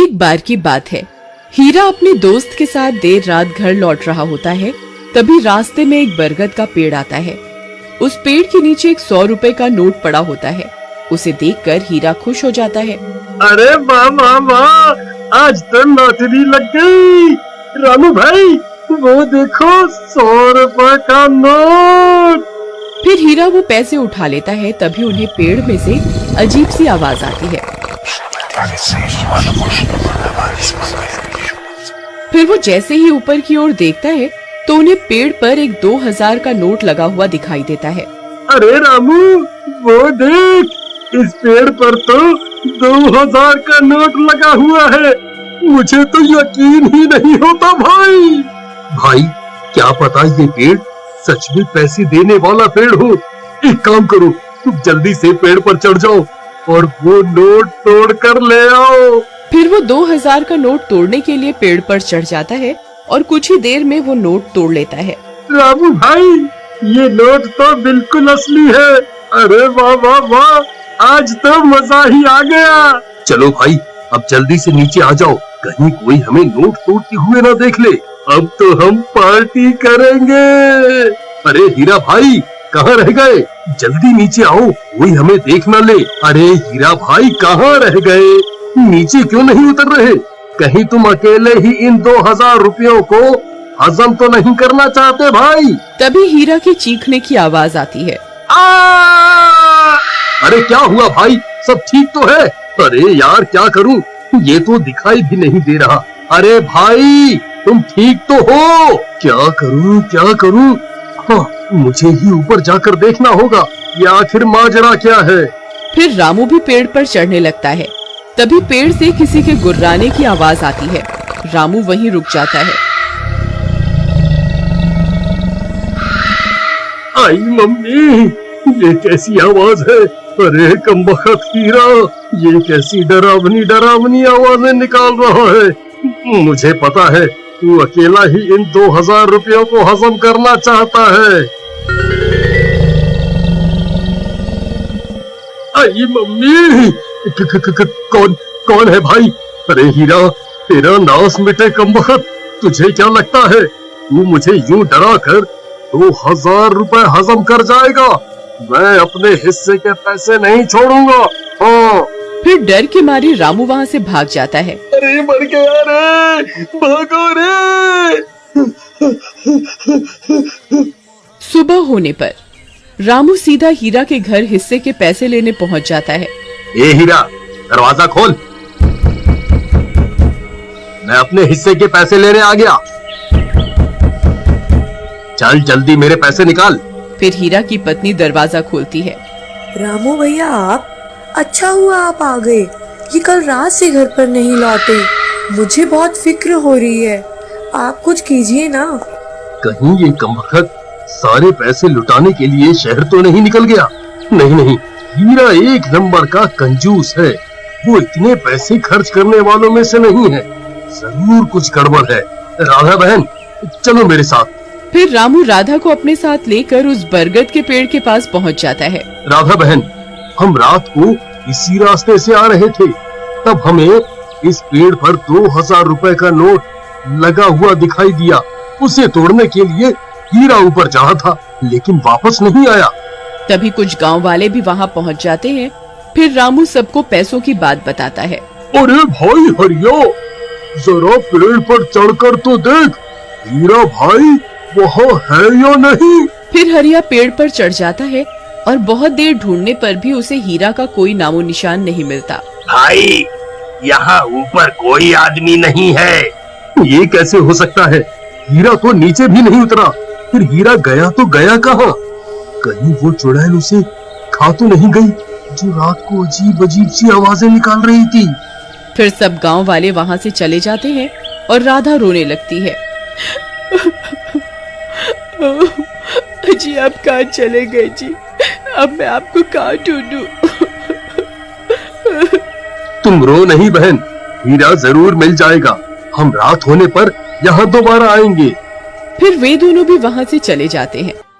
एक बार की बात है, हीरा अपने दोस्त के साथ देर रात घर लौट रहा होता है। तभी रास्ते में एक बरगद का पेड़ आता है। उस पेड़ के नीचे एक 100 रुपए का नोट पड़ा होता है। उसे देखकर हीरा खुश हो जाता है। अरे वाह वाह वाह, आज तो लॉटरी लग गई। रामू भाई वो देखो 100 रुपए का नोट। फिर हीरा वो पैसे उठा लेता है। तभी उन्हें पेड़ में से अजीब सी आवाज आती है। फिर वो जैसे ही ऊपर की ओर देखता है तो उन्हें पेड़ पर एक 2000 का नोट लगा हुआ दिखाई देता है। अरे रामू वो देख, इस पेड़ पर तो 2000 का नोट लगा हुआ है। मुझे तो यकीन ही नहीं होता भाई। भाई क्या पता ये पेड़ सच में पैसे देने वाला पेड़ हो। एक काम करो, तुम जल्दी से पेड़ पर चढ़ जाओ और वो नोट तोड़ कर ले आओ। फिर वो 2000 का नोट तोड़ने के लिए पेड़ पर चढ़ जाता है और कुछ ही देर में वो नोट तोड़ लेता है। रामू भाई ये नोट तो बिल्कुल असली है। अरे वाह वाह वाह, आज तो मजा ही आ गया। चलो भाई अब जल्दी से नीचे आ जाओ, कहीं कोई हमें नोट तोड़ते हुए ना देख ले। अब तो हम पार्टी करेंगे। अरे हीरा भाई कहाँ रह गए? जल्दी नीचे आओ, कोई हमें देख ना ले। अरे हीरा भाई कहाँ रह गए? नीचे क्यों नहीं उतर रहे? कहीं तुम अकेले ही इन 2000 रुपयों को हजम तो नहीं करना चाहते भाई? तभी हीरा की चीखने की आवाज आती है। अरे क्या हुआ भाई, सब ठीक तो है? अरे यार क्या करूं, ये तो दिखाई भी नहीं दे रहा। अरे भाई तुम ठीक तो हो? क्या करूं? हाँ, मुझे ही ऊपर जाकर देखना होगा ये आखिर माजरा क्या है। फिर रामू भी पेड़ पर चढ़ने लगता है। तभी पेड़ से किसी के गुर्राने की आवाज आती है। रामू वहीं रुक जाता है। आई मम्मी, ये कैसी आवाज है? अरे कमबख्त हीरा, ये कैसी डरावनी आवाजें निकाल रहा है। मुझे पता है तू अकेला ही इन 2000 रुपयों को हजम करना चाहता है। आई मम्मी, कौन है भाई? अरे हीरा तेरा नाश मिटे कमबख्त, तुझे क्या लगता है तू मुझे यूं डरा कर 2000 रुपए हजम कर जाएगा? मैं अपने हिस्से के पैसे नहीं छोड़ूंगा। हाँ। फिर डर के मारे रामू वहाँ से भाग जाता है। अरे मर गया रे, भागो रे। सुबह होने पर रामू सीधा हीरा के घर हिस्से के पैसे लेने पहुँच जाता है। ए हीरा दरवाजा खोल, मैं अपने हिस्से के पैसे लेने आ गया। चल जल्दी मेरे पैसे निकाल। फिर हीरा की पत्नी दरवाजा खोलती है। रामू भैया आप, अच्छा हुआ आप आ गए। ये कल रात से घर पर नहीं लौटे, मुझे बहुत फिक्र हो रही है। आप कुछ कीजिए ना। कहीं ये कमबख्त सारे पैसे लुटाने के लिए शहर तो नहीं निकल गया? नहीं, हीरा एक नंबर का कंजूस है। वो इतने पैसे खर्च करने वालों में से नहीं है। जरूर कुछ गड़बड़ है। राधा बहन चलो मेरे साथ। फिर रामू राधा को अपने साथ लेकर उस बरगद के पेड़ के पास पहुंच जाता है। राधा बहन, हम रात को इसी रास्ते से आ रहे थे, तब हमें इस पेड़ पर 2000 रुपए का नोट लगा हुआ दिखाई दिया। उसे तोड़ने के लिए हीरा ऊपर चढ़ा था, लेकिन वापस नहीं आया। तभी कुछ गांव वाले भी वहां पहुंच जाते हैं। फिर रामू सबको पैसों की बात बताता है। अरे भाई हरिया, जरा पेड़ पर चढ़कर तो देख, हीरा भाई वहाँ है या नहीं? फिर हरिया पेड़ पर चढ़ जाता है और बहुत देर ढूंढने पर भी उसे हीरा का कोई नामो निशान नहीं मिलता। भाई यहाँ ऊपर कोई आदमी नहीं है। ये कैसे हो सकता है? हीरा तो नीचे भी नहीं उतरा। फिर हीरा गया तो गया कहाँ? कहीं वो चुड़ैल उसे खा तो नहीं गई जो रात को अजीब सी आवाजें निकाल रही थी? फिर सब गांव वाले वहां से चले जाते हैं और राधा रोने लगती है। जी आप कहाँ चले गए जी? अब मैं आपको कहाँ ढूंढूं? तुम रो नहीं बहन, हीरा जरूर मिल जाएगा। हम रात होने पर यहाँ दोबारा आएंगे। फिर वे दोनों भी वहाँ से चले जाते हैं।